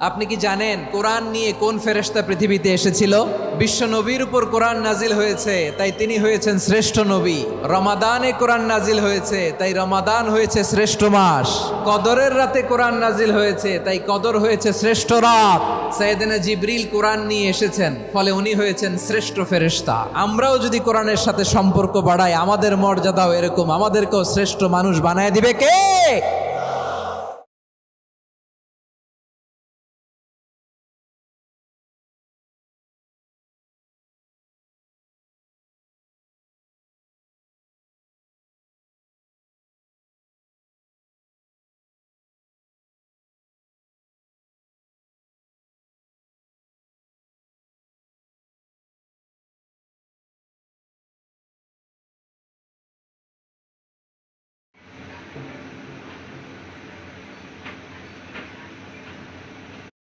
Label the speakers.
Speaker 1: আপনি কি জানেন কোরআন নিয়ে কোন ফেরেশতা পৃথিবীতে এসেছিল? বিশ্ব নবীর উপর কোরআন নাজিল হয়েছে, তাই তিনি হয়েছেন শ্রেষ্ঠ নবী। রমাদানে কোরআন নাজিল হয়েছে, তাই রমাদান হয়েছে শ্রেষ্ঠ মাস। কদরের রাতে কোরআন নাজিল হয়েছে, তাই কদর হয়েছে শ্রেষ্ঠ রাত। সাইয়েদনা জিবরিল কোরআন নিয়ে এসেছেন, ফলে উনি হয়েছেন শ্রেষ্ঠ ফেরেশতা। আমরাও যদি কোরআনের সাথে সম্পর্ক বাড়াই, আমাদের মর্যাদাও এরকম, আমাদেরকেও শ্রেষ্ঠ মানুষ বানায় দিবে কে?